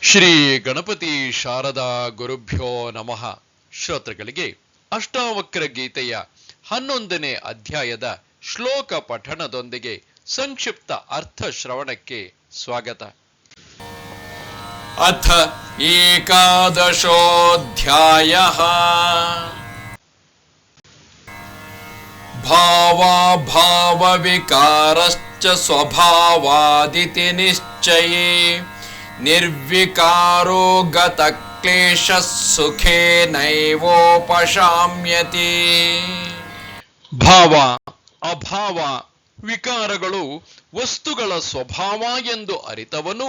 ಶ್ರೀ ಗಣಪತಿ ಶಾರದಾ ಗುರುಭ್ಯೋ ನಮಃ. ಶ್ರೋತೃಗಳಿಗೆ ಅಷ್ಟಾವಕ್ರ ಗೀತೆಯ 11ನೇ ಅಧ್ಯಾಯದ ಶ್ಲೋಕ ಪಠಣದೊಂದಿಗೆ ಸಂಕ್ಷಿಪ್ತ ಅರ್ಥ ಶ್ರವಣಕ್ಕೆ ಸ್ವಾಗತ. ಅಥ ಏಕಾದಶೋऽಧ್ಯಾಯಃ. ಭಾವಾಭಾವವಿಕಾರಶ್ಚ ಸ್ವಭಾವಾದಿತಿ ನಿಶ್ಚಯೇ ನಿರ್ವಿಕಾರೋ ಗತಕ್ಲೇಶಃ ಸುಖೇನೈವೋಪಶಾಮ್ಯತಿ. ಭಾವ ಅಭಾವ ವಿಕಾರಗಳು ವಸ್ತುಗಳ ಸ್ವಭಾವ ಎಂದು ಅರಿತವನು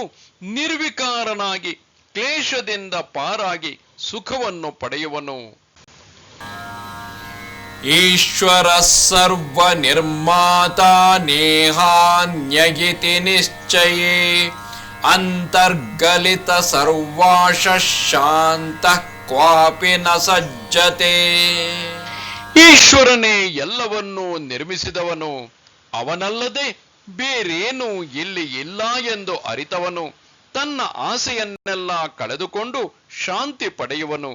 ನಿರ್ವಿಕಾರನಾಗಿ ಕ್ಲೇಶದಿಂದ ಪಾರಾಗಿ ಸುಖವನ್ನು ಪಡೆಯುವನು. ಈಶ್ವರ ಸರ್ವ ನಿರ್ಮಾತಾ ನೇಹಾನ್ಯಯಿತಿ ನಿಶ್ಚಯೇ ಅಂತರ್ಗಲಿತ ಸರ್ವಾಶಃ ಶಾಂತಃ ಕ್ವಾಪಿ ನ ಸಜ್ಜತೆ. ಈಶ್ವರನೇ ಎಲ್ಲವನ್ನೂ ನಿರ್ಮಿಸಿದವನು, ಅವನಲ್ಲದೆ ಬೇರೇನೂ ಇಲ್ಲಿ ಇಲ್ಲ ಎಂದು ಅರಿತವನು ತನ್ನ ಆಸೆಯನ್ನೆಲ್ಲ ಕಳೆದುಕೊಂಡು ಶಾಂತಿ ಪಡೆಯುವನು.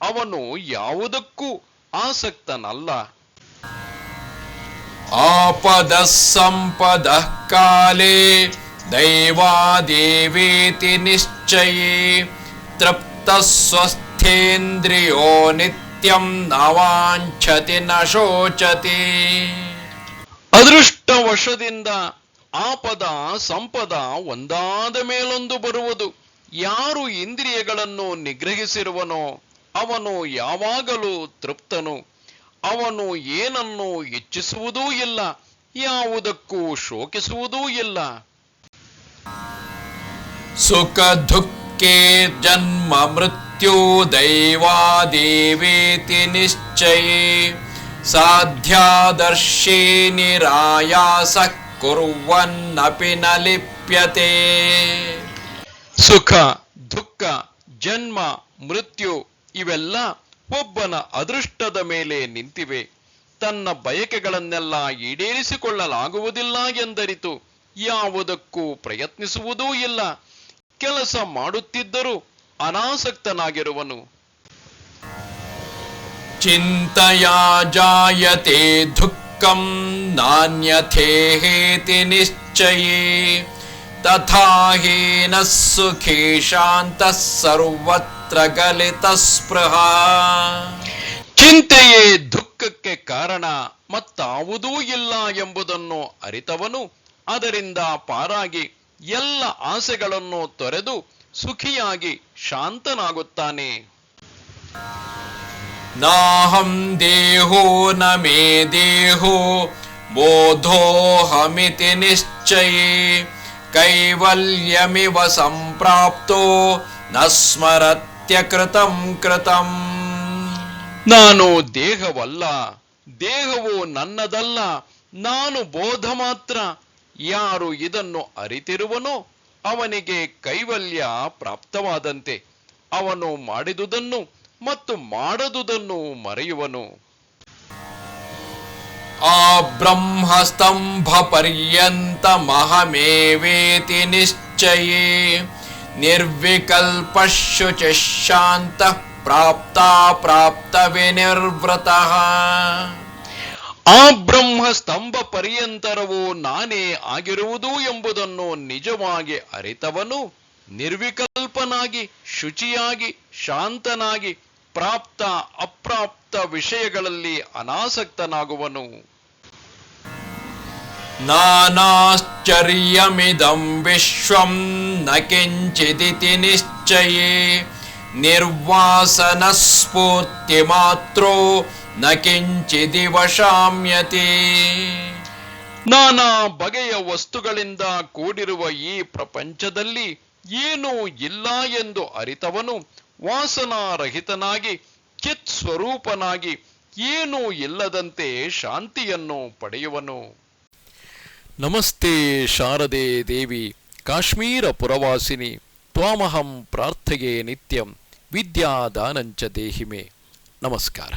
ಅವನು ಯಾವುದಕ್ಕೂ ಆಸಕ್ತನಲ್ಲ. ಆಪದಃ ಸಂಪದಃ ಕಾಲೇ ದೈವಾದೇವೇತಿ ನಿಶ್ಚಯೇ ತೃಪ್ತಃ ಸ್ವಸ್ಥೇಂದ್ರಿಯೋ ನಿತ್ಯಂ ನ ವಾಂಛತಿ ನ ಶೋಚತಿ. ಅದೃಷ್ಟ ವಶದಿಂದ ಆಪದ ಸಂಪದ ಒಂದಾದ ಮೇಲೊಂದು ಬರುವುದು. ಯಾರು ಇಂದ್ರಿಯಗಳನ್ನು ನಿಗ್ರಹಿಸಿರುವನೋ ಅವನು ಯಾವಾಗಲೂ ತೃಪ್ತನು. ಅವನು ಏನನ್ನೂ ಇಚ್ಛಿಸುವುದೂ ಇಲ್ಲ, ಯಾವುದಕ್ಕೂ ಶೋಕಿಸುವುದೂ ಇಲ್ಲ. ಸುಖ ದುಃಖೇ ಜನ್ಮ ಮೃತ್ಯು ದೈವಾದೇವೇತಿ ನಿಶ್ಚಯೇ ಸಾಧ್ಯಾದರ್ಶೇ ನಿರಾಯಾಸ ಕುರ್ವನ್ನಪಿ ನ ಲಿಪ್ಯತೆ. ಸುಖ ದುಃಖ ಜನ್ಮ ಮೃತ್ಯು ಇವೆಲ್ಲ ಒಬ್ಬನ ಅದೃಷ್ಟದ ಮೇಲೆ ನಿಂತಿವೆ. ತನ್ನ ಬಯಕೆಗಳನ್ನೆಲ್ಲ ಈಡೇರಿಸಿಕೊಳ್ಳಲಾಗುವುದಿಲ್ಲ ಎಂದರಿತು ಯಾವುದಕ್ಕೂ ಪ್ರಯತ್ನಿಸುವುದೂ ಇಲ್ಲ. ಕೆಲಸ ಮಾಡುತ್ತಿದ್ದರೂ ಅನಾಸಕ್ತನಾಗಿರುವನು. ಚಿಂತಯಾ ಜಾಯತೆ ದುಃಖಂ ನಾನ್ಯಥೇಹೇತಿ ನಿಶ್ಚಯೇ ತಥಾ ಹೀನ ಸುಖೇ ಶಾಂತಃ ಸರ್ವತ್ರ ಗಲಿತ ಸ್ಪೃಹ. ಚಿಂತೆಯೇ ದುಃಖಕ್ಕೆ ಕಾರಣ, ಮತ್ತಾವುದೂ ಇಲ್ಲ ಎಂಬುದನ್ನು ಅರಿತವನು ಅದರಿಂದ ಪಾರಾಗಿ ಎಲ್ಲ ಆಸೆಗಳನ್ನು ತೊರೆದು ಸುಖಿಯಾಗಿ ಶಾಂತನಾಗುತ್ತಾನೆ. ನಾಹಂ ದೇಹೋ ನ ಮೇ ದೇಹೋ ಬೋಧೋಹಮಿತಿ ನಿಶ್ಚಯೇ ಕೈವಲ್ಯಮಿವ ಸಂಪ್ರಾಪ್ತೋ ನ ಸ್ಮರತ್ಯ ಕೃತಂ ಕೃತಂ. ನಾನು ದೇಹವಲ್ಲ, ದೇಹವು ನನ್ನದಲ್ಲ, ನಾನು ಬೋಧ ಮಾತ್ರ. ಯಾರು ಇದನ್ನು ಅರಿತಿರುವನೋ ಅವನಿಗೆ ಕೈವಲ್ಯ ಪ್ರಾಪ್ತವಾದಂತೆ. ಅವನು ಮಾಡಿದುದನ್ನು ಮತ್ತು ಮಾಡದುದನ್ನು ಮರೆಯುವನು. ಆ ಬ್ರಹ್ಮಸ್ತಂಭ ಪರ್ಯಂತ ಮಹಮೇವೇತಿ ನಿಶ್ಚಯೇ ನಿರ್ವಿಕಲ್ಪ ಶುಚಿ ಶಾಂತ ಪ್ರಾಪ್ತ ಪ್ರಾಪ್ತ ವಿನಿರ್ವೃತಃ. ಆ ಬ್ರಹ್ಮ ಸ್ತಂಭ ಪರ್ಯಂತರವು ನಾನೇ ಆಗಿರುವುದು ಎಂಬುದನ್ನು ನಿಜವಾಗಿ ಅರಿತವನು ನಿರ್ವಿಕಲ್ಪನಾಗಿ ಶುಚಿಯಾಗಿ ಶಾಂತನಾಗಿ ಪ್ರಾಪ್ತ ಅಪ್ರಾಪ್ತ ವಿಷಯಗಳಲ್ಲಿ ಅನಾಸಕ್ತನಾಗುವನು. ನಾನಾಶ್ಚರ್ಯಮಿದಂ ವಿಶ್ವಂ ನ ಕಿಂಚಿದಿತಿ ನಿಶ್ಚಯೇ ನಿರ್ವಾಸನ ಸ್ಫೂರ್ತಿ ಮಾತ್ರೋ ನ ಕಿಂಚಿದಿವ ಶಾಮ್ಯತೆ. ನಾನಾ ಬಗೆಯ ವಸ್ತುಗಳಿಂದ ಕೂಡಿರುವ ಈ ಪ್ರಪಂಚದಲ್ಲಿ ಏನೂ ಇಲ್ಲ ಎಂದು ಅರಿತವನು ವಾಸನಾರಹಿತನಾಗಿ ಚಿತ್ ಸ್ವರೂಪನಾಗಿ ಏನೂ ಇಲ್ಲದಂತೆ ಶಾಂತಿಯನ್ನು ಪಡೆಯುವನು. ನಮಸ್ತೆ ಶಾರದೆ ದೇವಿ ಕಾಶ್ಮೀರ ಪುರವಾಸಿನಿ ತ್ವಾಮಹಂ ಪ್ರಾರ್ಥೆಯೇ ನಿತ್ಯಂ ವಿದ್ಯಾದಾನಂಚ ದೇಹಿಮೆ. ನಮಸ್ಕಾರ.